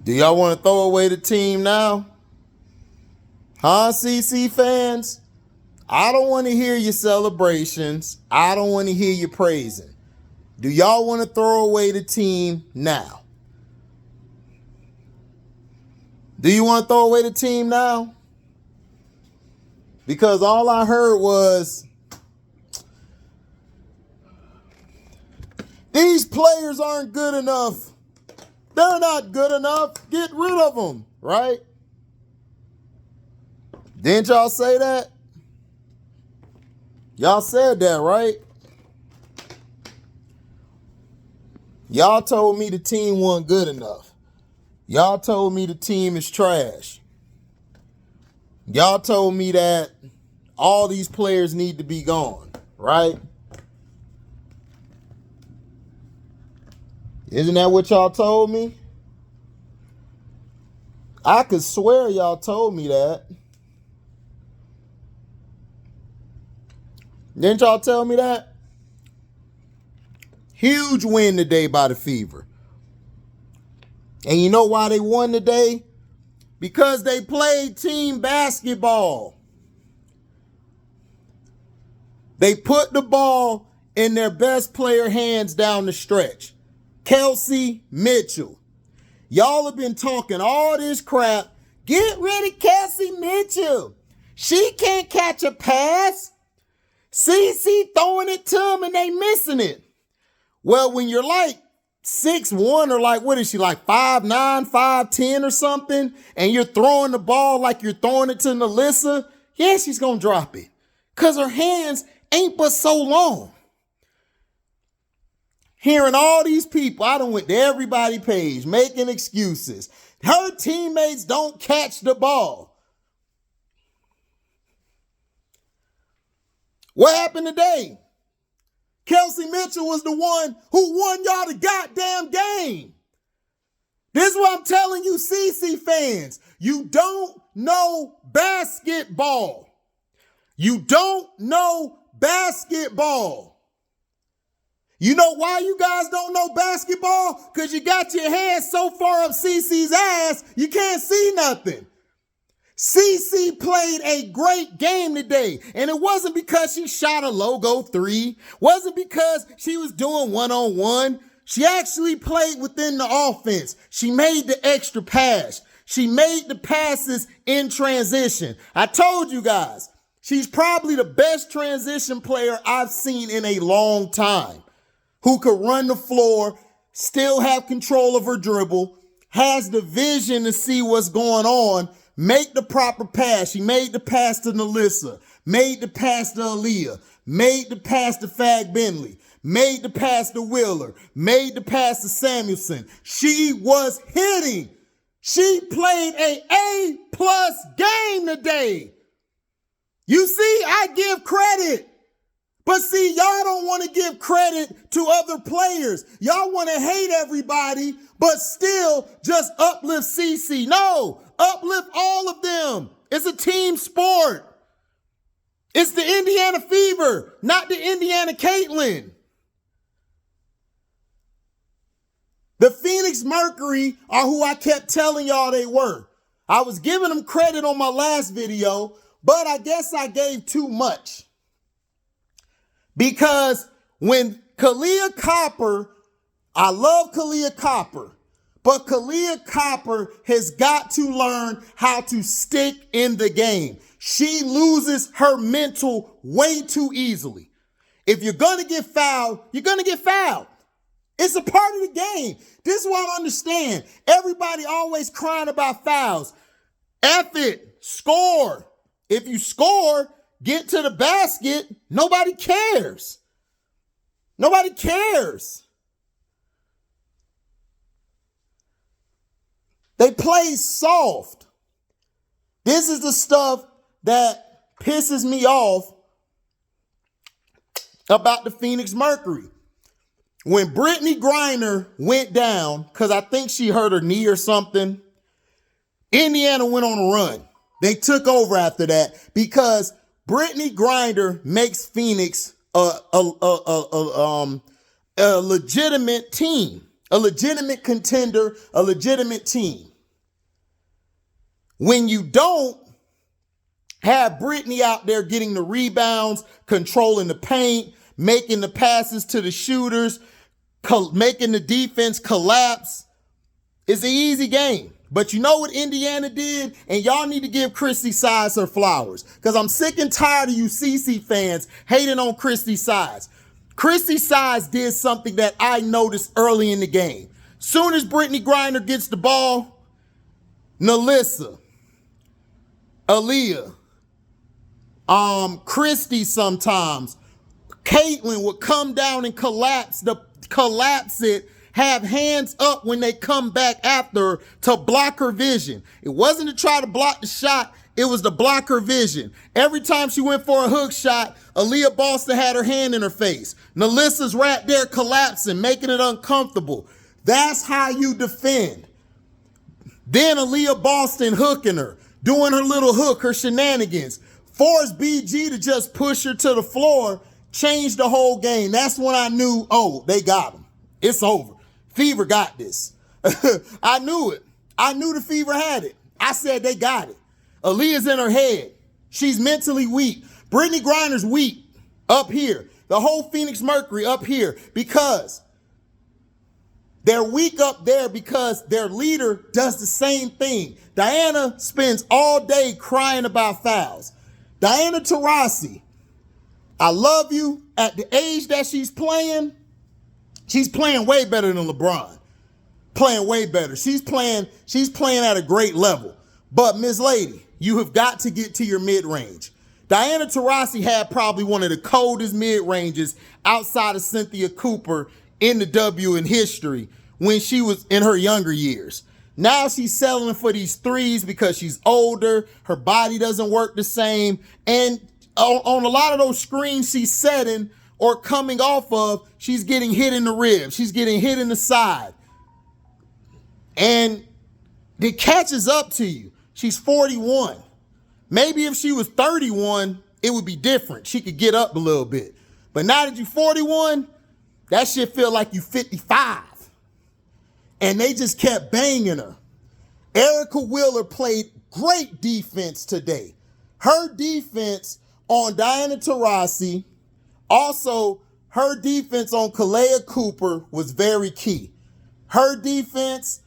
Do y'all want to throw away the team now? Huh, CC fans? I don't want to hear your celebrations. I don't want to hear you praising. Do y'all want to throw away the team now? Do you want to throw away the team now? Because all I heard was, these players aren't good enough. They're not good enough. Get rid of them, right? Didn't y'all say that? Y'all said that, right? Y'all told me the team wasn't good enough. Y'all told me the team is trash. Y'all told me that all these players need to be gone, right? Isn't that what y'all told me? I could swear y'all told me that. Didn't y'all tell me that? Huge win today by the Fever. And you know why they won today? Because they played team basketball. They put the ball in their best player hands down the stretch. Kelsey Mitchell. Y'all have been talking all this crap. Get rid of Kelsey Mitchell. She can't catch a pass. CC throwing it to them and they missing it. Well, when you're like 6'1" or like, what is she, like 5'9", 5'10" or something, and you're throwing the ball like you're throwing it to Nalissa, yeah, she's going to drop it. Because her hands ain't but so long. Hearing all these people, I done went to everybody's page making excuses. Her teammates don't catch the ball. What happened today? Kelsey Mitchell was the one who won y'all the goddamn game. This is what I'm telling you, CC fans. You don't know basketball. You don't know basketball. You know why you guys don't know basketball? Because you got your hands so far up CC's ass, you can't see nothing. CC played a great game today, and it wasn't because she shot a logo three, wasn't because she was doing one-on-one. She actually played within the offense. She made the extra pass. She made the passes in transition. I told you guys, she's probably the best transition player I've seen in a long time, who could run the floor, still have control of her dribble, has the vision to see what's going on, make the proper pass. She made the pass to Nalissa, made the pass to Aaliyah, made the pass to Fag Bentley, made the pass to Wheeler, made the pass to Samuelson. She was hitting. She played a A+ game today. You see, I give credit. But see, y'all don't want to give credit to other players. Y'all want to hate everybody, but still just uplift CC. No, uplift all of them. It's a team sport. It's the Indiana Fever, not the Indiana Caitlin. The Phoenix Mercury are who I kept telling y'all they were. I was giving them credit on my last video, but I guess I gave too much. Because when Kahleah Copper, I love Kahleah Copper, but Kahleah Copper has got to learn how to stick in the game. She loses her mental way too easily. If you're going to get fouled, you're going to get fouled. It's a part of the game. This is what I understand. Everybody always crying about fouls. F it, score. If you score, get to the basket, nobody cares. Nobody cares. They play soft. This is the stuff that pisses me off about the Phoenix Mercury. When Brittany Griner went down, because I think she hurt her knee or something, Indiana went on a run. They took over after that because Brittany Griner makes Phoenix a legitimate team, a legitimate contender, a legitimate team. When you don't have Brittany out there getting the rebounds, controlling the paint, making the passes to the shooters, making the defense collapse, it's an easy game. But you know what Indiana did? And y'all need to give Christy Sides her flowers. Because I'm sick and tired of you CC fans hating on Christy Sides. Christy Sides did something that I noticed early in the game. Soon as Brittany Griner gets the ball, Nalissa, Aaliyah, Christy sometimes, Caitlin would come down and collapse it, have hands up when they come back after her to block her vision. It wasn't to try to block the shot. It was to block her vision. Every time she went for a hook shot, Aaliyah Boston had her hand in her face. Nalissa's right there collapsing, making it uncomfortable. That's how you defend. Then Aaliyah Boston hooking her, doing her little hook, her shenanigans. Forced BG to just push her to the floor, changed the whole game. That's when I knew, oh, they got him. It's over. Fever got this. I knew it. I knew the Fever had it. I said they got it. Aaliyah's in her head. She's mentally weak. Brittany Griner's weak up here. The whole Phoenix Mercury up here because they're weak up there because their leader does the same thing. Diana spends all day crying about fouls. Diana Taurasi, I love you. At the age that she's playing way better than LeBron. Playing way better. She's playing at a great level. But Ms. Lady, you have got to get to your mid-range. Diana Taurasi had probably one of the coldest mid-ranges outside of Cynthia Cooper in the W in history when she was in her younger years. Now she's settling for these threes because she's older. Her body doesn't work the same. And on a lot of those screens she's setting or coming off of, she's getting hit in the ribs. She's getting hit in the side. And it catches up to you. She's 41. Maybe if she was 31, it would be different. She could get up a little bit. But now that you're 41, that shit feel like you 55. And they just kept banging her. Erica Wheeler played great defense today. Her defense on Diana Taurasi, also her defense on Kalea Cooper was very key. Her defense,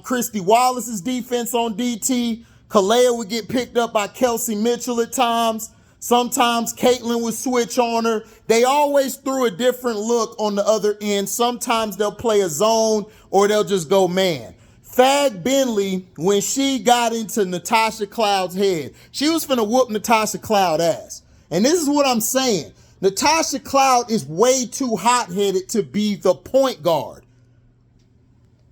Christy Wallace's defense on DT, Kalea would get picked up by Kelsey Mitchell at times. Sometimes Caitlin would switch on her. They always threw a different look on the other end. Sometimes they'll play a zone or they'll just go man. Fag Bentley, when she got into Natasha Cloud's head, she was finna whoop Natasha Cloud ass. And this is what I'm saying. Natasha Cloud is way too hot-headed to be the point guard.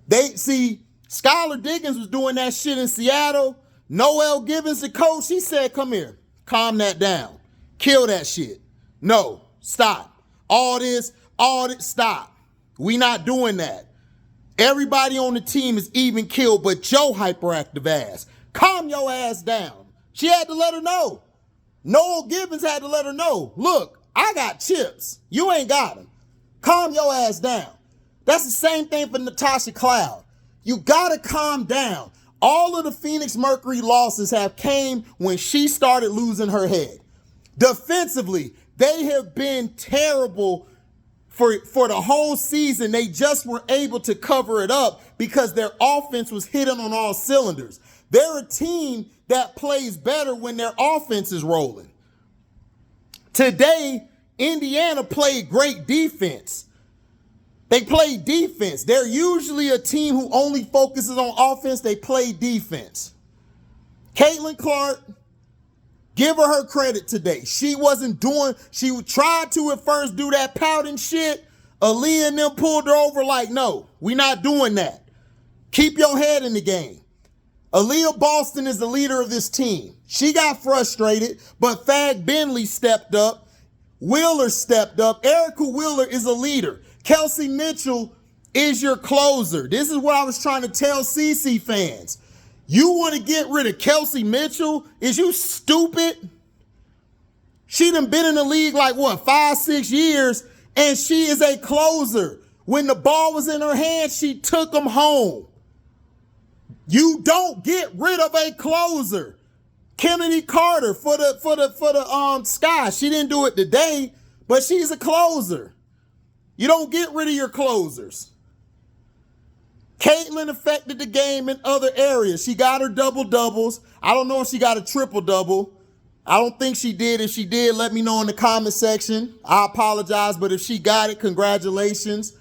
Skylar Diggins was doing that shit in Seattle. Noelle Givens, the coach, he said, come here, calm that down. Kill that shit. No, stop. All this, stop. We not doing that. Everybody on the team is even killed but your hyperactive ass. Calm your ass down. She had to let her know. Noel Gibbons had to let her know. Look, I got chips. You ain't got them. Calm your ass down. That's the same thing for Natasha Cloud. You gotta calm down. All of the Phoenix Mercury losses have came when she started losing her head. Defensively, they have been terrible for the whole season. They just were able to cover it up because their offense was hitting on all cylinders. They're a team that plays better when their offense is rolling. Today, Indiana played great defense. They play defense. They're usually a team who only focuses on offense. They play defense. Caitlin Clark, give her credit today. She tried to at first do that pouting shit. Aaliyah and them pulled her over like, no, we're not doing that. Keep your head in the game. Aaliyah Boston is the leader of this team. She got frustrated, but Fag Bentley stepped up. Wheeler stepped up. Erica Wheeler is a leader. Kelsey Mitchell is your closer. This is what I was trying to tell CC fans. You want to get rid of Kelsey Mitchell? Is you stupid? She done been in the league like, 5-6 years, and she is a closer. When the ball was in her hand, she took them home. You don't get rid of a closer. Kennedy Carter for the Sky. She didn't do it today, but she's a closer. You don't get rid of your closers. Caitlin affected the game in other areas. She got her double-doubles. I don't know if she got a triple-double. I don't think she did. If she did, let me know in the comment section. I apologize, but if she got it, congratulations.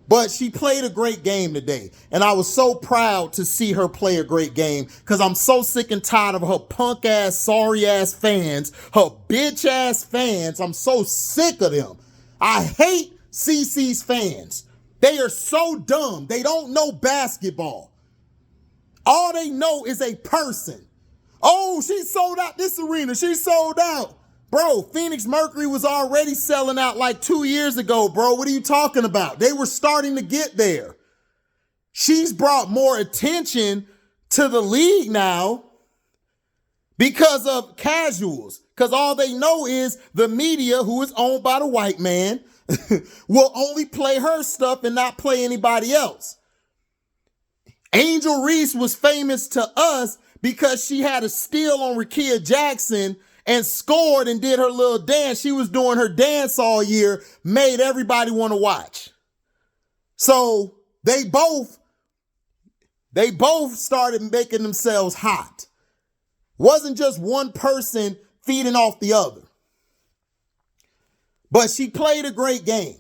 But she played a great game today. And I was so proud to see her play a great game because I'm so sick and tired of her punk-ass, sorry-ass fans, her bitch-ass fans. I'm so sick of them. I hate CC's fans. They are so dumb. They don't know basketball. All they know is a person. Oh, she sold out this arena. She sold out. Bro, Phoenix Mercury was already selling out like 2 years ago, bro. What are you talking about? They were starting to get there. She's brought more attention to the league now because of casuals. Because all they know is the media, who is owned by the white man, will only play her stuff and not play anybody else. Angel Reese was famous to us because she had a steal on Rakia Jackson and scored and did her little dance. She was doing her dance all year, made everybody want to watch. So they both started making themselves hot. Wasn't just one person feeding off the other. But she played a great game.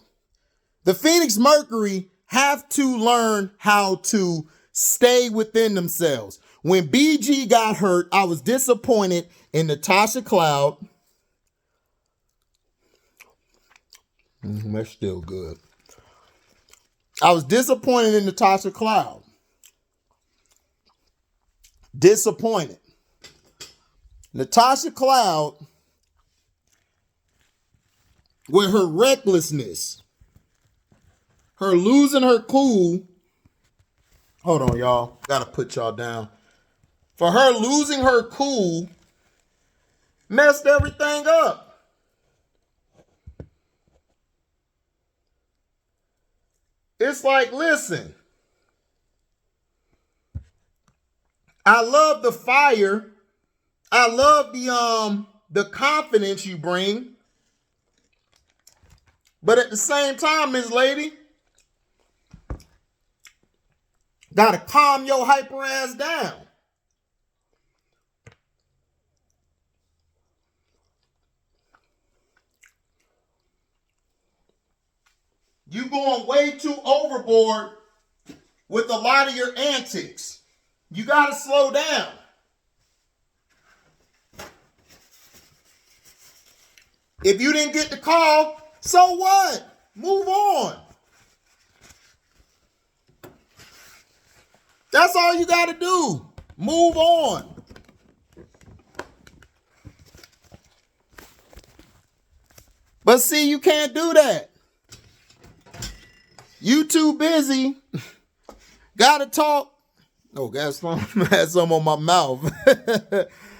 The Phoenix Mercury have to learn how to stay within themselves. When BG got hurt, I was disappointed in Natasha Cloud. That's still good. I was disappointed in Natasha Cloud. Disappointed. Natasha Cloud, with her recklessness, her losing her cool. Hold on, y'all. Gotta put y'all down. For her losing her cool, messed everything up. It's like, listen, I love the fire. I love the confidence you bring. But at the same time, Miss Lady, gotta calm your hyper ass down. You going way too overboard with a lot of your antics. You gotta slow down. If you didn't get the call, so what? Move on. That's all you got to do. Move on. But see, you can't do that. You too busy. Got to talk. Oh, got some on my mouth.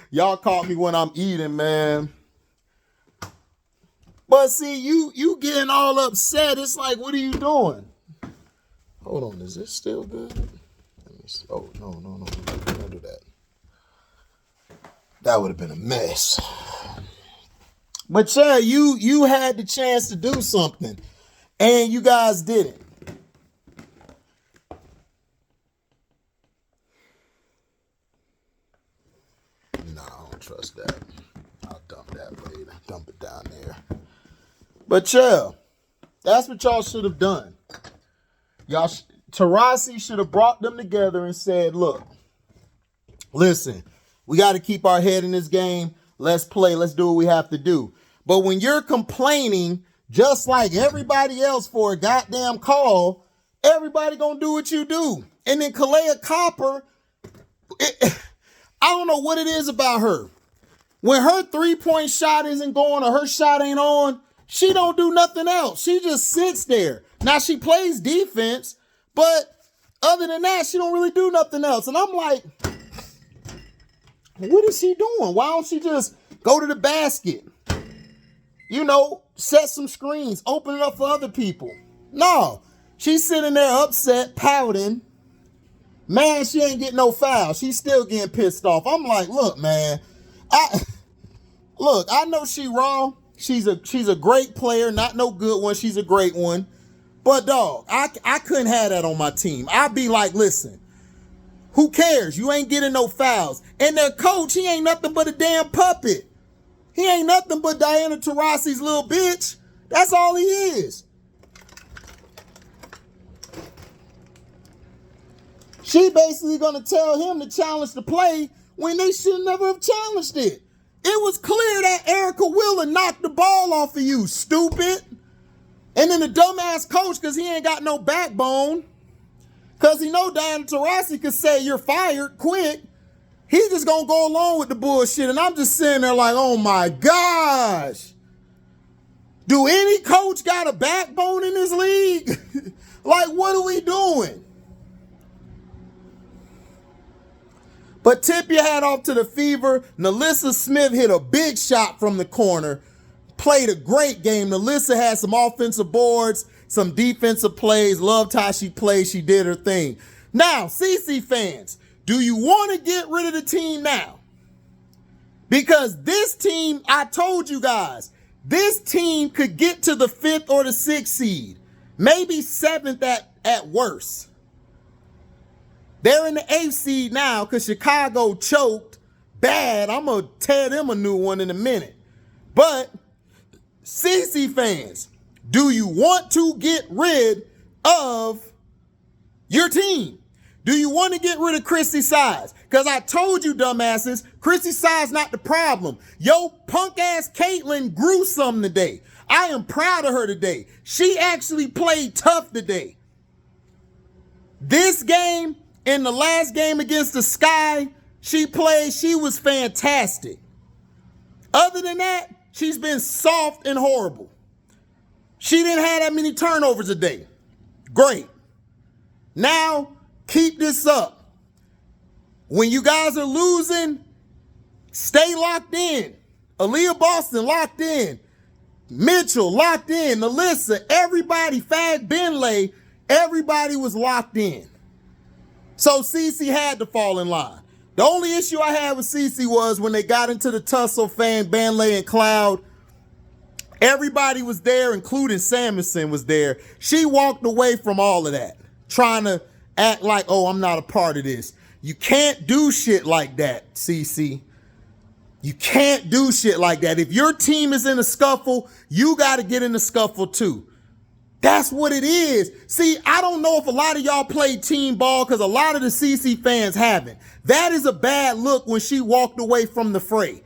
Y'all caught me when I'm eating, man. But see, you getting all upset. It's like, what are you doing? Hold on, is this still good? Let me see. Oh, no. Don't do that. That would have been a mess. But yeah, you had the chance to do something, and you guys didn't. No, I don't trust that. I'll dump that later. Dump it down there. But yeah, that's what y'all should have done. Taurasi should have brought them together and said, look, listen, we got to keep our head in this game. Let's play. Let's do what we have to do. But when you're complaining just like everybody else for a goddamn call, everybody gonna do what you do. And then Kalea Copper, I don't know what it is about her. When her three-point shot isn't going or her shot ain't on, she don't do nothing else. She just sits there. Now she plays defense, but other than that, she don't really do nothing else. And I'm like, what is she doing? Why don't she just go to the basket? You know, set some screens, open it up for other people. No, she's sitting there upset, pouting, Man, she ain't getting no foul. She's still getting pissed off. I'm like, look, man, I know she wrong. She's a great player, not no good one. She's a great one. But dog, I couldn't have that on my team. I'd be like, listen, who cares? You ain't getting no fouls. And their coach, he ain't nothing but a damn puppet. He ain't nothing but Diana Taurasi's little bitch. That's all he is. She basically gonna tell him to challenge the play when they should never have challenged it. It was clear that Erica Wheeler knocked the ball off of you, stupid. And then the dumbass coach, because he ain't got no backbone, because he know Diana Taurasi could say you're fired quick, he just gonna go along with the bullshit. And I'm just sitting there like, oh my gosh. Do any coach got a backbone in this league? Like, what are we doing? But tip your hat off to the Fever. Nalissa Smith hit a big shot from the corner. Played a great game. Nalissa had some offensive boards, some defensive plays. Loved how she played. She did her thing. Now, CC fans, do you want to get rid of the team now? Because this team, I told you guys, this team could get to the 5th or the 6th seed. Maybe 7th at worst. They're in the 8th seed now because Chicago choked bad. I'm going to tear them a new one in a minute. But, CC fans, do you want to get rid of your team? Do you want to get rid of Chrissy Size? Because I told you, dumbasses, Chrissy Size not the problem. Yo, punk-ass Caitlyn grew some today. I am proud of her today. She actually played tough today. This game, in the last game against the Sky, she was fantastic. Other than that, she's been soft and horrible. She didn't have that many turnovers a day. Great. Now, keep this up. When you guys are losing, stay locked in. Aaliyah Boston locked in. Mitchell locked in. Alyssa, everybody, Fag Benlay, everybody was locked in. So CC had to fall in line. The only issue I had with CC was when they got into the tussle, Fang, Benlay, and Cloud, everybody was there, including Samuelson was there. She walked away from all of that, trying to act like, oh, I'm not a part of this. You can't do shit like that, CC. You can't do shit like that. If your team is in a scuffle, you got to get in the scuffle too. That's what it is. See, I don't know if a lot of y'all play team ball because a lot of the CC fans haven't. That is a bad look when she walked away from the fray.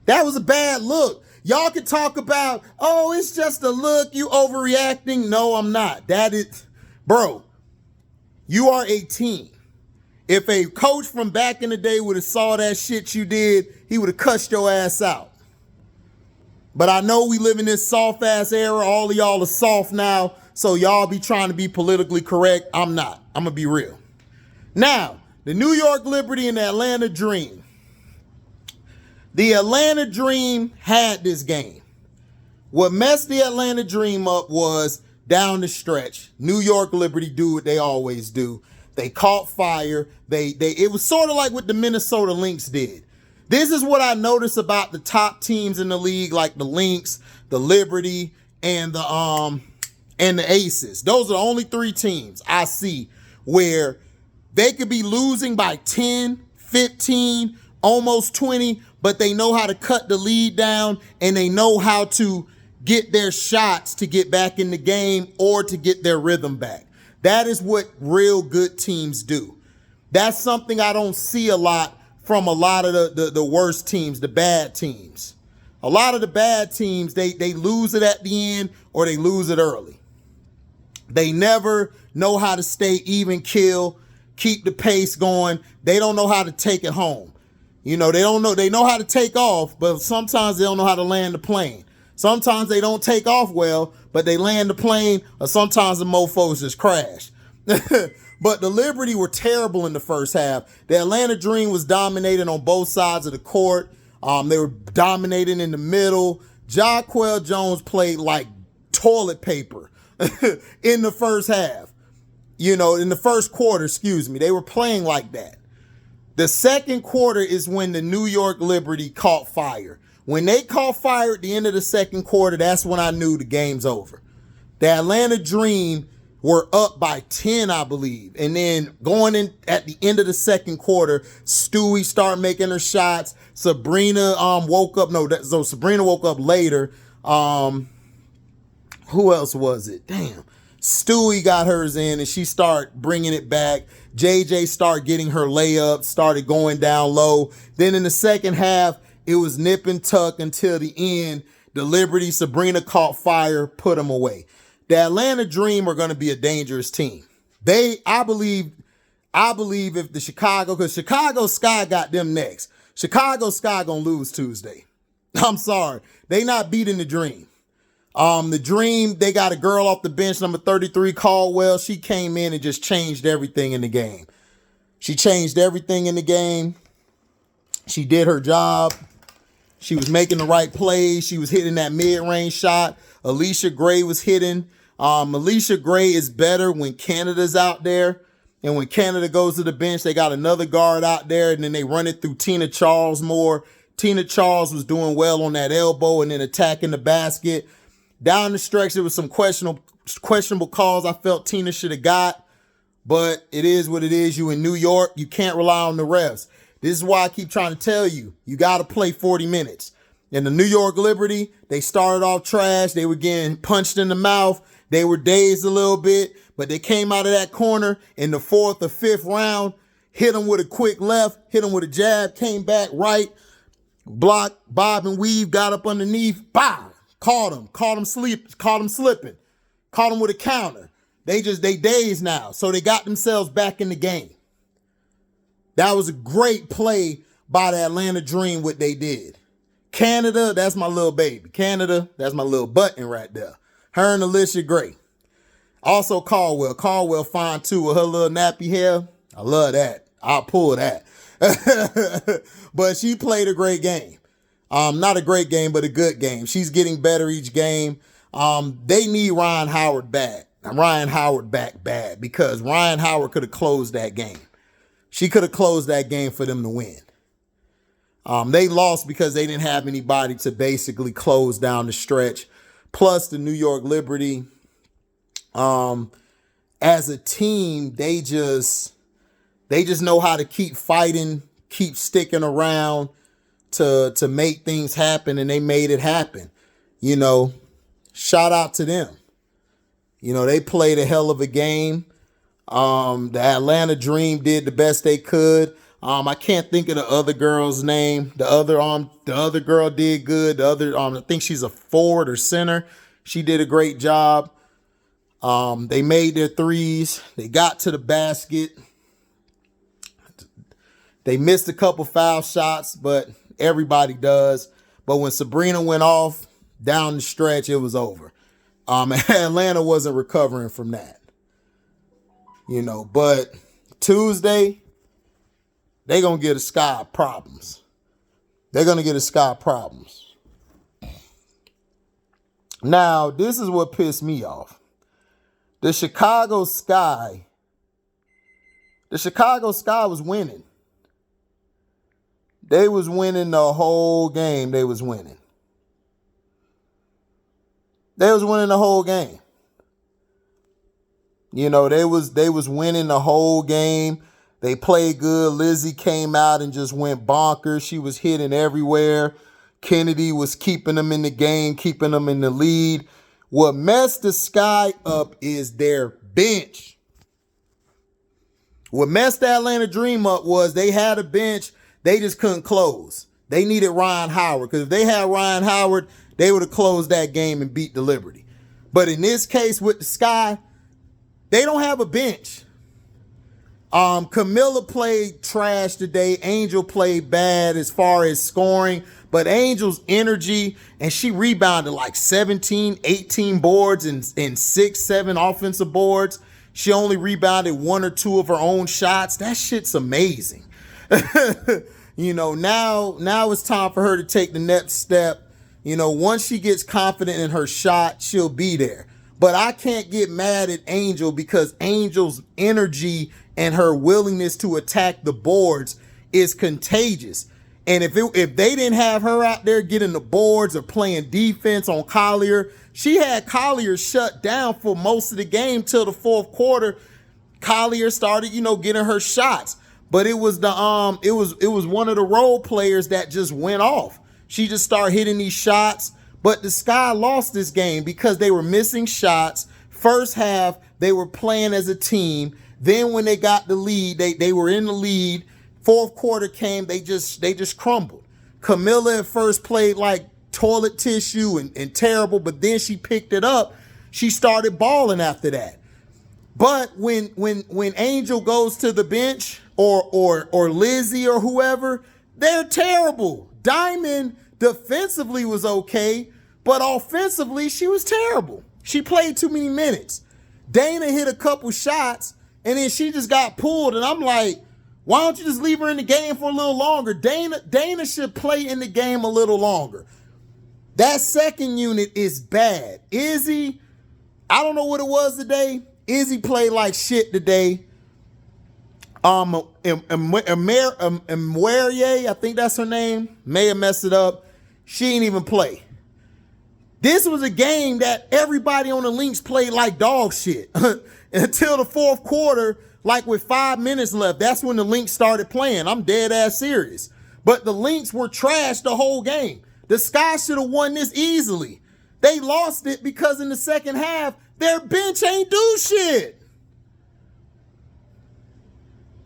That was a bad look. Y'all can talk about, oh, it's just a look, you overreacting. No, I'm not. That is, bro, you are a team. If a coach from back in the day would have saw that shit you did, he would have cussed your ass out. But I know we live in this soft-ass era. All of y'all are soft now, so y'all be trying to be politically correct. I'm not. I'm going to be real. Now, the New York Liberty and the Atlanta Dream. The Atlanta Dream had this game. What messed the Atlanta Dream up was down the stretch. New York Liberty do what they always do. They caught fire. It was sort of like what the Minnesota Lynx did. This is what I notice about the top teams in the league, like the Lynx, the Liberty, and the Aces. Those are the only three teams I see where they could be losing by 10, 15, almost 20, but they know how to cut the lead down and they know how to get their shots to get back in the game or to get their rhythm back. That is what real good teams do. That's something I don't see a lot from a lot of the worst teams, the bad teams. A lot of the bad teams, they lose it at the end or they lose it early. They never know how to stay even kill, keep the pace going. They don't know how to take it home. You know, they know how to take off, but sometimes they don't know how to land the plane. Sometimes they don't take off well, but they land the plane, or sometimes the mofos just crash. But the Liberty were terrible in the first half. The Atlanta Dream was dominating on both sides of the court. They were dominating in the middle. Jaquel Jones played like toilet paper in the first half. You know, in the first quarter, excuse me, they were playing like that. The second quarter is when the New York Liberty caught fire. When they caught fire at the end of the second quarter, that's when I knew the game's over. The Atlanta Dream were up by 10, I believe. And then going in at the end of the second quarter, Stewie started making her shots. Sabrina woke up. So Sabrina woke up later. Who else was it? Damn. Stewie got hers in and she started bringing it back. JJ started getting her layup, started going down low. Then in the second half, it was nip and tuck until the end. The Liberty, Sabrina caught fire, put them away. The Atlanta Dream are going to be a dangerous team. I believe if the because Chicago Sky got them next. Chicago Sky going to lose Tuesday. I'm sorry. They not beating the Dream. The Dream, they got a girl off the bench, number 33, Caldwell. She came in and just changed everything in the game. She changed everything in the game. She did her job. She was making the right plays. She was hitting that mid-range shot. Alicia Gray was hitting. Alicia Gray is better when Canada's out there. And when Canada goes to the bench, they got another guard out there, and then they run it through Tina Charles more. Tina Charles was doing well on that elbow and then attacking the basket. Down the stretch, there was some questionable calls I felt Tina should have got, but it is what it is. You in New York, you can't rely on the refs. This is why I keep trying to tell you, you got to play 40 minutes. In the New York Liberty, they started off trash. They were getting punched in the mouth. They were dazed a little bit, but they came out of that corner in the fourth or fifth round, hit them with a quick left, hit them with a jab, came back right, blocked, bob and weave, got up underneath, bow. Caught him slipping, caught him with a counter. They dazed now. So they got themselves back in the game. That was a great play by the Atlanta Dream, what they did. Canada, that's my little baby. Canada, that's my little button right there. Her and Alicia Gray. Also Caldwell. Caldwell fine too with her little nappy hair. I love that. I'll pull that. But she played a great game. Not a great game, but a good game. She's getting better each game. They need Ryan Howard back. Ryan Howard back bad because Ryan Howard could have closed that game. She could have closed that game for them to win. They lost because they didn't have anybody to basically close down the stretch. Plus the New York Liberty, as a team, they just know how to keep fighting, keep sticking around to make things happen, and they made it happen. You know, shout out to them. You know, they played a hell of a game. The Atlanta Dream did the best they could. I can't think of the other girl's name. The other girl did good. The other, I think she's a forward or center. She did a great job. They made their threes. They got to the basket. They missed a couple foul shots, but everybody does. But when Sabrina went off down the stretch, it was over. Atlanta wasn't recovering from that. You know, but Tuesday, they're going to get a Sky problems. They're going to get a Sky problems. Now, this is what pissed me off. The Chicago Sky was winning. They was winning the whole game. They was winning the whole game. You know, they was winning the whole game. They played good. Lizzie came out and just went bonkers. She was hitting everywhere. Kennedy was keeping them in the game, keeping them in the lead. What messed the Sky up is their bench. What messed the Atlanta Dream up was they had a bench. They just couldn't close. They needed Ryan Howard, because if they had Ryan Howard, they would have closed that game and beat the Liberty. But in this case with the Sky, they don't have a bench. Camilla played trash today. Angel played bad as far as scoring, but Angel's energy, and she rebounded like 17, 18 boards and 6, 7 offensive boards. She only rebounded 1 or 2 of her own shots. That shit's amazing. You know, now it's time for her to take the next step. You know, once she gets confident in her shot, she'll be there. But I can't get mad at Angel because Angel's energy and her willingness to attack the boards is contagious. And if they didn't have her out there getting the boards or playing defense on Collier, she had Collier shut down for most of the game till the fourth quarter. Collier started, getting her shots. But it was it was one of the role players that just went off. She just started hitting these shots. But the Sky lost this game because they were missing shots. First half, they were playing as a team. Then when they got the lead, they were in the lead. Fourth quarter came, they just crumbled. Camilla at first played like toilet tissue and terrible, but then she picked it up. She started balling after that. But when Angel goes to the bench or Lizzie or whoever, they're terrible. Diamond defensively was okay, but offensively she was terrible. She played too many minutes. Dana hit a couple shots and then she just got pulled, and I'm like, why don't you just leave her in the game for a little longer? Dana should play in the game a little longer. That second unit is bad. Izzy, I don't know what it was today. Izzy played like shit today. Mwerie, I think that's her name. May have messed it up. She ain't even play. This was a game that everybody on the LYNX played like dog shit until the fourth quarter, like with 5 minutes left. That's when the LYNX started playing. I'm dead ass serious. But the LYNX were trash the whole game. The Sky should have won this easily. They lost it because in the second half, their bench ain't do shit.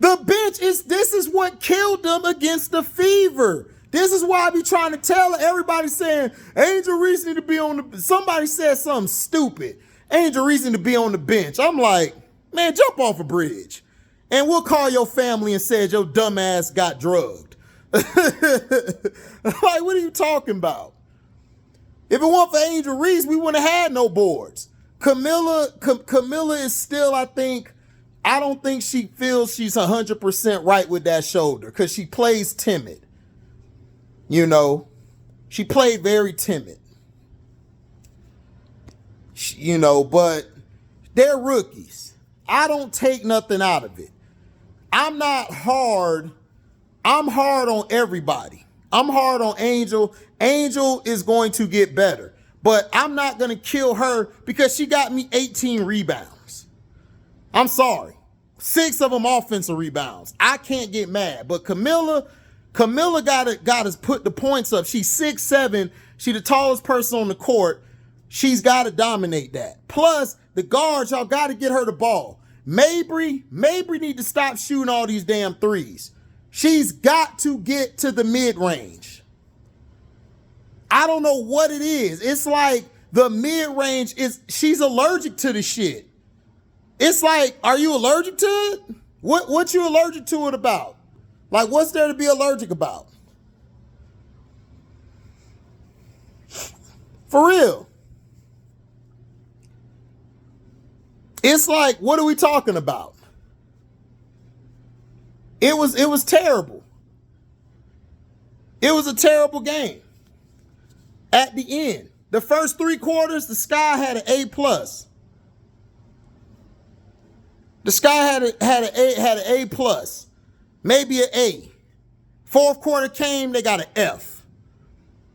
The bench this is what killed them against the Fever. This is why I be trying to tell everybody saying, Angel Reese need to be on the, somebody said something stupid. Angel Reese need to be on the bench. I'm like, man, jump off a bridge. And we'll call your family and say your dumb ass got drugged. Like, what are you talking about? If it weren't for Angel Reese, we wouldn't have had no boards. Camilla is still, I don't think she feels she's 100% right with that shoulder because she plays timid. She played very timid. But they're rookies. I don't take nothing out of it. I'm not hard. I'm hard on everybody. I'm hard on Angel. Angel is going to get better. But I'm not going to kill her because she got me 18 rebounds. I'm sorry. 6 of them offensive rebounds. I can't get mad. But Camilla got to put the points up. She's 6'7". She's the tallest person on the court. She's got to dominate that. Plus, the guards, y'all got to get her the ball. Mabry need to stop shooting all these damn threes. She's got to get to the mid-range. I don't know what it is. It's like the mid-range she's allergic to the shit. It's like, are you allergic to it? What you allergic to it about? Like, what's there to be allergic about? For real. It's like, what are we talking about? It was terrible. It was a terrible game. At the end, the first 3 quarters, the Sky had an A+. The Sky had an A+, maybe an A. Fourth quarter came, they got an F.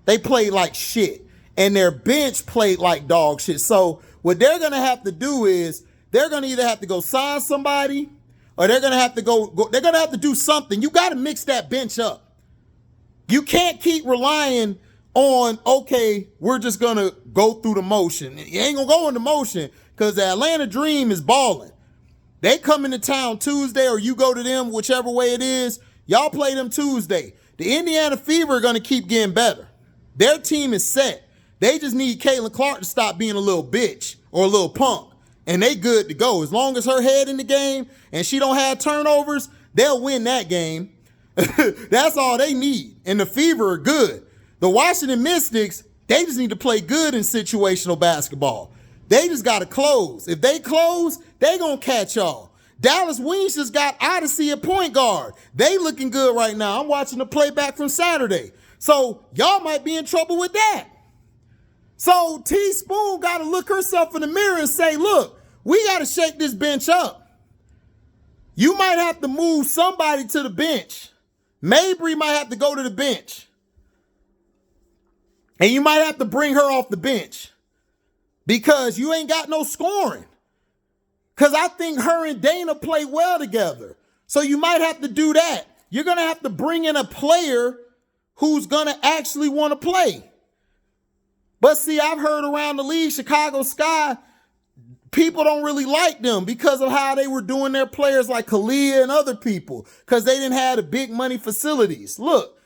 They played like shit, and their bench played like dog shit. So what they're gonna have to do is they're gonna either have to go sign somebody, or they're gonna have to they're gonna have to do something. You got to mix that bench up. You can't keep relying on, okay, we're just gonna go through the motion. You ain't gonna go in the motion because the Atlanta Dream is balling. They come into town Tuesday, or you go to them, whichever way it is. Y'all play them Tuesday. The Indiana Fever are going to keep getting better. Their team is set. They just need Caitlin Clark to stop being a little bitch or a little punk, and they good to go. As long as her head in the game and she don't have turnovers, they'll win that game. That's all they need. And the Fever are good. The Washington Mystics, they just need to play good in situational basketball. They just got to close. If they close, they going to catch y'all. Dallas Wings just got Odyssey at point guard. They looking good right now. I'm watching the playback from Saturday. So y'all might be in trouble with that. So Teaspoon got to look herself in the mirror and say, look, we got to shake this bench up. You might have to move somebody to the bench. Mabry might have to go to the bench. And you might have to bring her off the bench because you ain't got no scoring. Because I think her and Dana play well together. So you might have to do that. You're going to have to bring in a player who's going to actually want to play. But see, I've heard around the league, Chicago Sky, people don't really like them because of how they were doing their players like Kalia and other people because they didn't have the big money facilities. Look,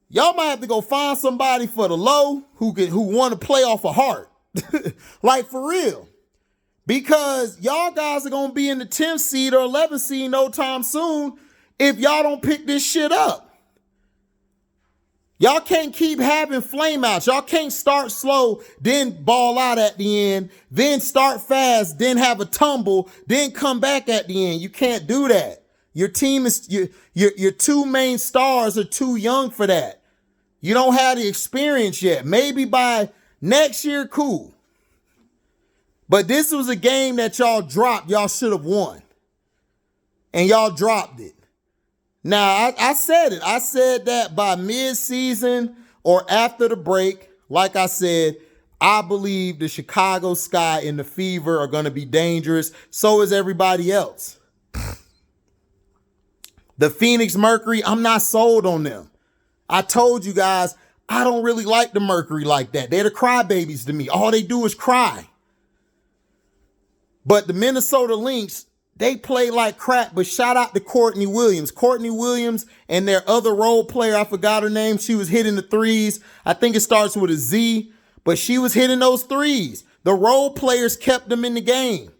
y'all might have to go find somebody for the low who want to play off a heart. Like, for real. Because y'all guys are going to be in the 10th seed or 11th seed no time soon if y'all don't pick this shit up. Y'all can't keep having flameouts. Y'all can't start slow, then ball out at the end, then start fast, then have a tumble, then come back at the end. You can't do that. Your team is, your two main stars are too young for that. You don't have the experience yet. Maybe by next year, cool. But this was a game that y'all dropped. Y'all should have won. And y'all dropped it. Now, I said it. I said that by mid-season or after the break, like I said, I believe the Chicago Sky and the Fever are going to be dangerous. So is everybody else. The Phoenix Mercury, I'm not sold on them. I told you guys, I don't really like the Mercury like that. They're the crybabies to me. All they do is cry. But the Minnesota Lynx, they play like crap, but shout out to Courtney Williams. Courtney Williams and their other role player, I forgot her name. She was hitting the threes. I think it starts with a Z, but she was hitting those threes. The role players kept them in the game.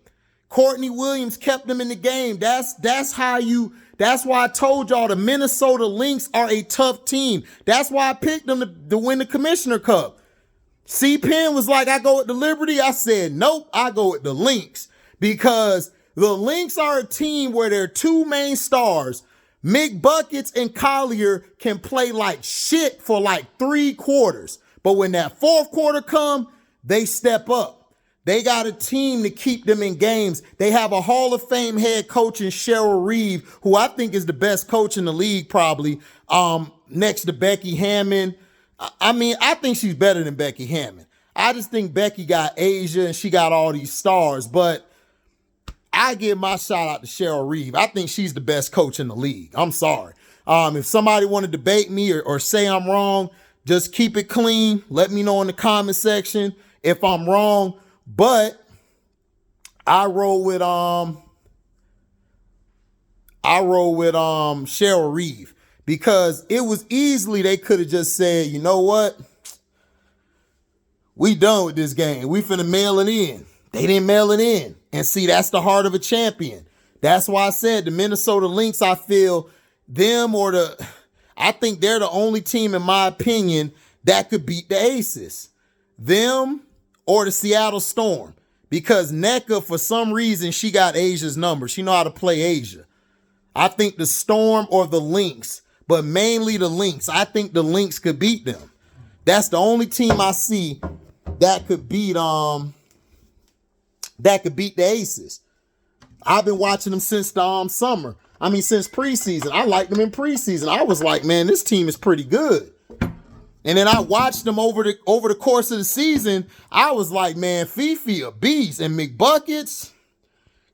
Courtney Williams kept them in the game. That's why I told y'all the Minnesota Lynx are a tough team. That's why I picked them to win the Commissioner Cup. C. Penn was like, I go with the Liberty. I said, nope, I go with the Lynx because the Lynx are a team where their two main stars, McBuckets and Collier, can play like shit for like 3 quarters. But when that 4th quarter come, they step up. They got a team to keep them in games. They have a Hall of Fame head coach in Cheryl Reeve, who I think is the best coach in the league probably, next to Becky Hammond. I think she's better than Becky Hammond. I just think Becky got Asia and she got all these stars, but I give my shout out to Cheryl Reeve. I think she's the best coach in the league. I'm sorry. If somebody want to debate me or say I'm wrong, just keep it clean. Let me know in the comment section if I'm wrong. But I roll with Cheryl Reeve because it was easily they could have just said, you know what? We done with this game. We finna mail it in. They didn't mail it in. And see, that's the heart of a champion. That's why I said the Minnesota Lynx, I feel them I think they're the only team, in my opinion, that could beat the Aces. Them or the Seattle Storm. Because NECA, for some reason, she got Asia's number. She know how to play Asia. I think the Storm or the Lynx, but mainly the Lynx. I think the Lynx could beat them. That's the only team I see that could beat the Aces. I've been watching them since the summer. Since preseason. I liked them in preseason. I was like, man, this team is pretty good. And then I watched them over the course of the season. I was like, man, Fifi a beast. And McBuckets,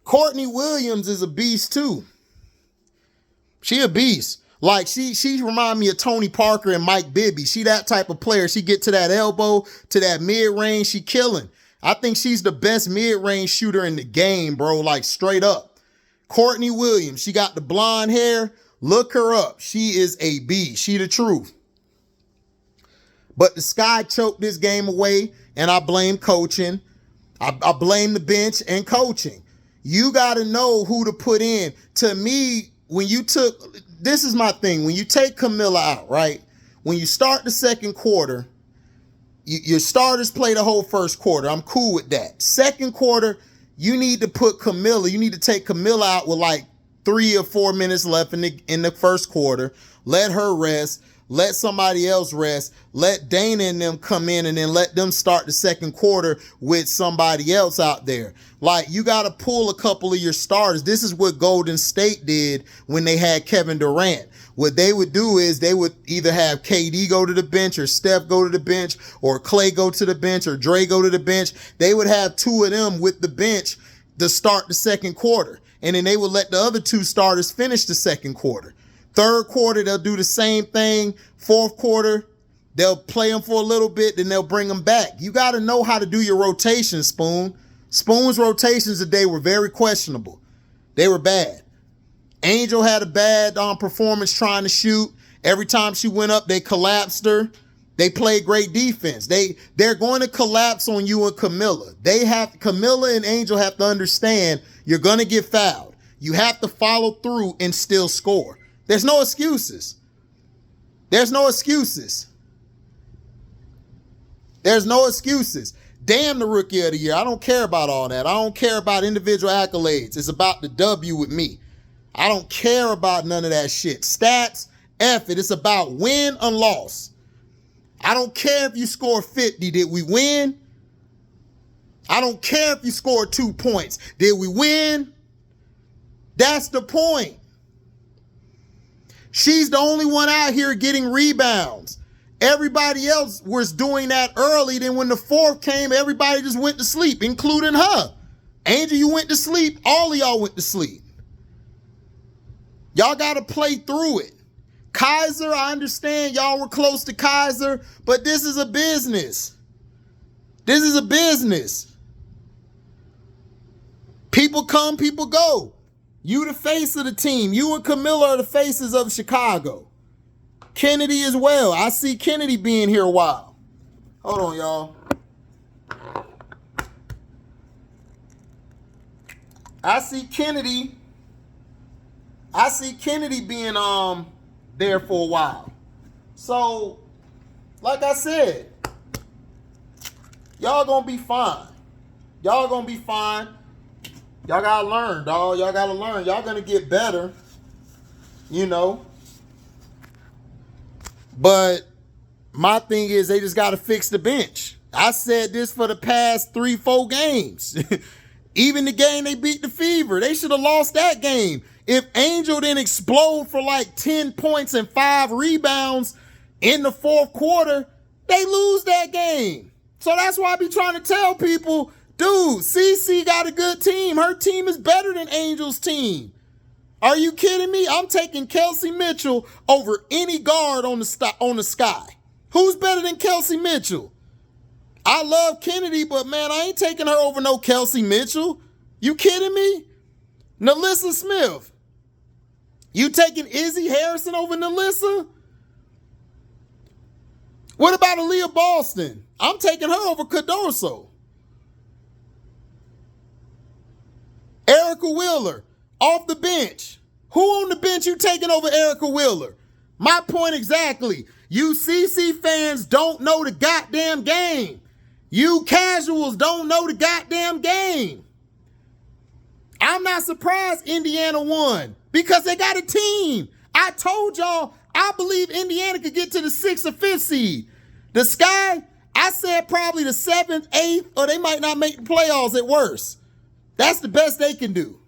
Courtney Williams is a beast too. She a beast. Like she remind me of Tony Parker and Mike Bibby. She that type of player. She get to that elbow, to that mid-range, she killing. I think she's the best mid-range shooter in the game, bro. Like straight up. Courtney Williams, she got the blonde hair. Look her up. She is a beast. She the truth. But the Sky choked this game away, and I blame coaching. I blame the bench and coaching. You got to know who to put in. To me, this is my thing. When you take Camilla out, right? When you start the second quarter, your starters play the whole first quarter. I'm cool with that. Second quarter, you need to put Camilla. You need to take Camilla out with like 3 or 4 minutes left in the first quarter. Let her rest. let somebody else rest, let Dana and them come in, and then let them start the second quarter with somebody else out there. Like, you got to pull a couple of your starters. This is what Golden State did when they had Kevin Durant. What they would do is they would either have KD go to the bench, or Steph go to the bench, or Clay go to the bench, or Dre go to the bench. They would have two of them with the bench to start the second quarter. And then they would let the other two starters finish the second quarter. Third quarter, they'll do the same thing. Fourth quarter, they'll play them for a little bit, then they'll bring them back. You got to know how to do your rotation, Spoon. Spoon's rotations today were very questionable. They were bad. Angel had a bad performance trying to shoot. Every time she went up, they collapsed her. They played great defense. They're going to collapse on you and Camilla. Camilla and Angel have to understand you're going to get fouled. You have to follow through and still score. There's no excuses. There's no excuses. There's no excuses. Damn the Rookie of the Year. I don't care about all that. I don't care about individual accolades. It's about the W with me. I don't care about none of that shit. Stats, F it. It's about win or loss. I don't care if you score 50. Did we win? I don't care if you scored 2 points. Did we win? That's the point. She's the only one out here getting rebounds. Everybody else was doing that early. Then when the fourth came, everybody just went to sleep, including her. Angel, you went to sleep. All of y'all went to sleep. Y'all got to play through it. Kaiser, I understand y'all were close to Kaiser, but this is a business. This is a business. People come, people go. You the face of the team. You and Camilla are the faces of Chicago. Kennedy as well. I see Kennedy being here a while. Hold on, y'all. I see Kennedy being there for a while. So, like I said, y'all gonna be fine. Y'all gonna be fine. Y'all gotta learn, dog. Y'all gotta learn. Y'all gonna get better, you know. But my thing is they just gotta fix the bench. I said this for the past 3-4 games. Even the game they beat the Fever, they should have lost that game. If Angel didn't explode for like 10 points and 5 rebounds in the fourth quarter, they lose that game. So that's why I be trying to tell people, dude, CC got a good team. Her team is better than Angel's team. Are you kidding me? I'm taking Kelsey Mitchell over any guard on the Sky. Who's better than Kelsey Mitchell? I love Kennedy, but man, I ain't taking her over no Kelsey Mitchell. You kidding me? Nalissa Smith. You taking Izzy Harrison over Nalissa? What about Aaliyah Boston? I'm taking her over Cardoso. Erica Wheeler, off the bench. Who on the bench you taking over Erica Wheeler? My point exactly. You CC fans don't know the goddamn game. You casuals don't know the goddamn game. I'm not surprised Indiana won because they got a team. I told y'all I believe Indiana could get to the 6th or 5th seed. The Sky, I said probably the 7th, 8th, or they might not make the playoffs at worst. That's the best they can do.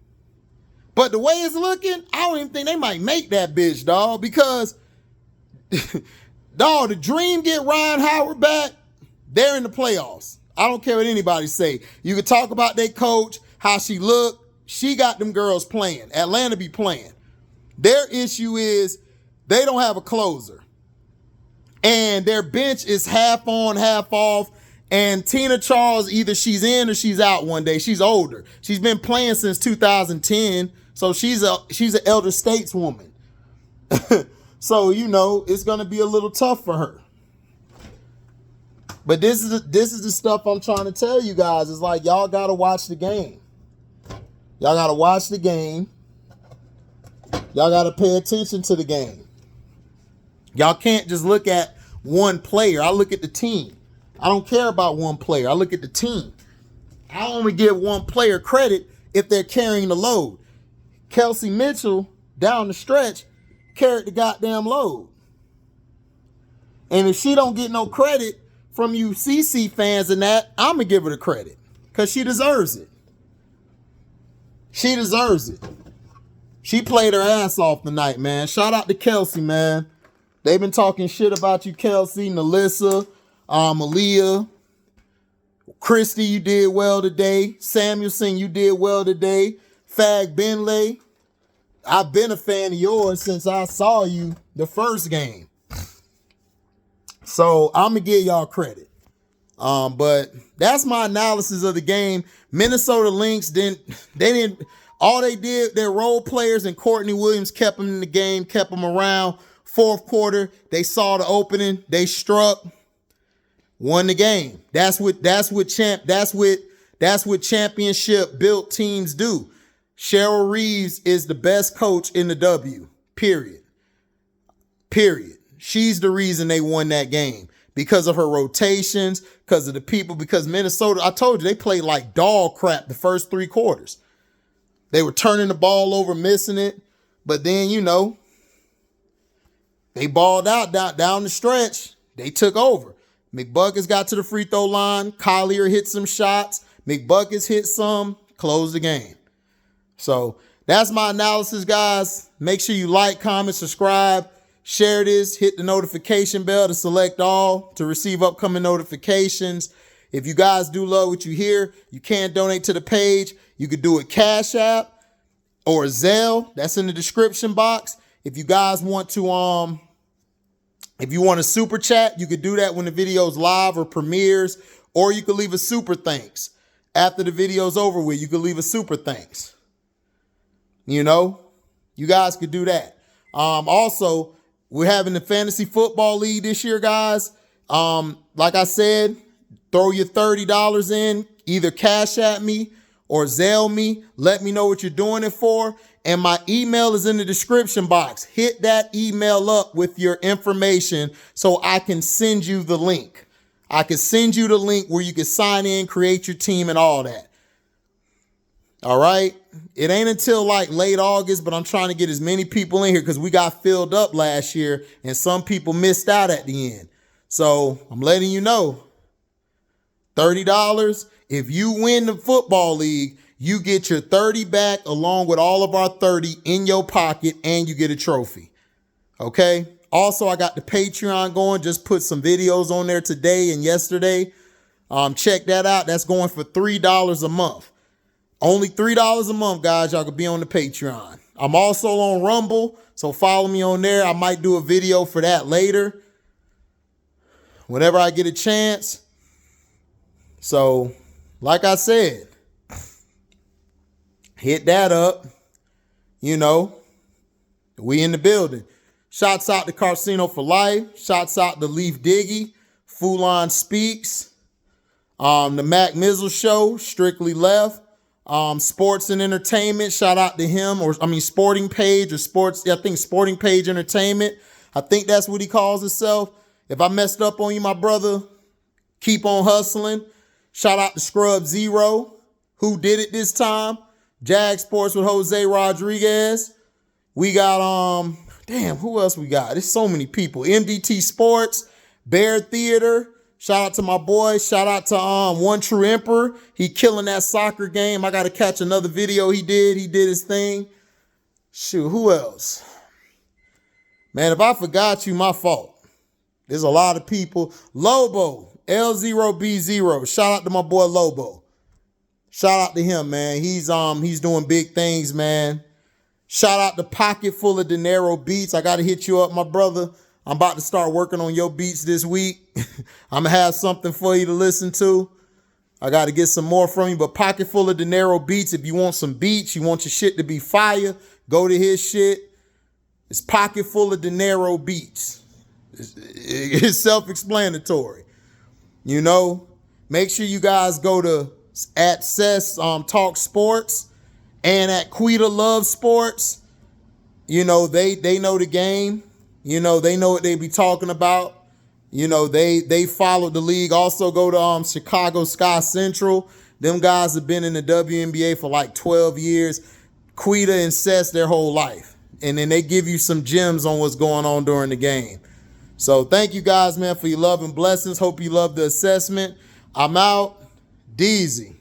But the way it's looking, I don't even think they might make that bitch, dog, because, dog, the Dream get Ryan Howard back, they're in the playoffs. I don't care what anybody say. You can talk about their coach, how she looked. She got them girls playing. Atlanta be playing. Their issue is they don't have a closer. And their bench is half on, half off. And Tina Charles, either she's in or she's out one day. She's older. She's been playing since 2010. So she's an elder stateswoman. So, you know, it's going to be a little tough for her. But this is the stuff I'm trying to tell you guys. It's like, y'all got to watch the game. Y'all got to watch the game. Y'all got to pay attention to the game. Y'all can't just look at one player. I look at the team. I don't care about one player. I look at the team. I only give one player credit if they're carrying the load. Kelsey Mitchell, down the stretch, carried the goddamn load. And if she don't get no credit from you CC fans and that, I'm going to give her the credit because she deserves it. She deserves it. She played her ass off tonight, man. Shout out to Kelsey, man. They've been talking shit about you, Kelsey, Nalissa, Aaliyah. Christy, you did well today. Samuelson, you did well today. Fag Benley, I've been a fan of yours since I saw you the first game. So I'm going to give y'all credit. But that's my analysis of the game. Minnesota Lynx all they did, their role players and Courtney Williams kept them in the game, kept them around. Fourth quarter, they saw the opening, they struck, won the game. That's what championship built teams do. Cheryl Reeves is the best coach in the W. Period. She's the reason they won that game. Because of her rotations, because of the people, because Minnesota, I told you, they played like dog crap the first 3 quarters. They were turning the ball over, missing it. But then, they balled out down the stretch. They took over. McBuckets got to the free throw line. Collier hit some shots. McBuckets hit some. Closed the game. So that's my analysis, guys. Make sure you like, comment, subscribe, share this, hit the notification bell to select all to receive upcoming notifications. If you guys do love what you hear, you can donate to the page. You could do it Cashapp or Zelle. That's in the description box. If you guys want to, if you want to super chat, you could do that when the video's live or premieres, or you could leave a super thanks. After the video's over with, you could leave a super thanks. You guys could do that. Also, we're having the Fantasy Football League this year, guys. Like I said, throw your $30 in, either Cash at me or Zelle me. Let me know what you're doing it for. And my email is in the description box. Hit that email up with your information so I can send you the link. I can send you the link where you can sign in, create your team and all that. All right. It ain't until like late August, but I'm trying to get as many people in here because we got filled up last year and some people missed out at the end. So I'm letting you know, $30. If you win the football league, you get your 30 back along with all of our 30 in your pocket and you get a trophy. Okay. Also, I got the Patreon going. Just put some videos on there today and yesterday. Check that out. That's going for $3 a month. Only $3 a month, guys. Y'all could be on the Patreon. I'm also on Rumble, so follow me on there. I might do a video for that later, whenever I get a chance. So, like I said, hit that up. We in the building. Shouts out to Carcino for Life. Shouts out to Leaf Diggy. Foulon Speaks. The Mac Mizzle Show, Strictly Left. Sports and Entertainment, shout out to him, Sporting Page or Sports, I think Sporting Page Entertainment. I think that's what he calls himself. If I messed up on you, my brother, keep on hustling. Shout out to Scrub Zero, who did it this time. Jag Sports with Jose Rodriguez. We got, who else we got? There's so many people. MDT Sports, Bear Theater. Shout out to my boy. Shout out to One True Emperor. He killing that soccer game. I got to catch another video he did. He did his thing. Shoot, who else? Man, if I forgot you, my fault. There's a lot of people. Lobo, L0B0. Shout out to my boy Lobo. Shout out to him, man. He's doing big things, man. Shout out to Pocket Full of Dinero Beats. I got to hit you up, my brother. I'm about to start working on your beats this week. I'm going to have something for you to listen to. I got to get some more from you, but Pocket Full of Dinero Beats. If you want some beats, you want your shit to be fire, go to his shit. It's Pocket Full of Dinero Beats. It's self-explanatory. Make sure you guys go to at Cess Talk Sports and at Quita Love Sports. They know the game. They know what they be talking about. They followed the league. Also go to Chicago Sky Central. Them guys have been in the WNBA for like 12 years. Quita and Cess their whole life. And then they give you some gems on what's going on during the game. So thank you guys, man, for your love and blessings. Hope you love the assessment. I'm out. Deezy.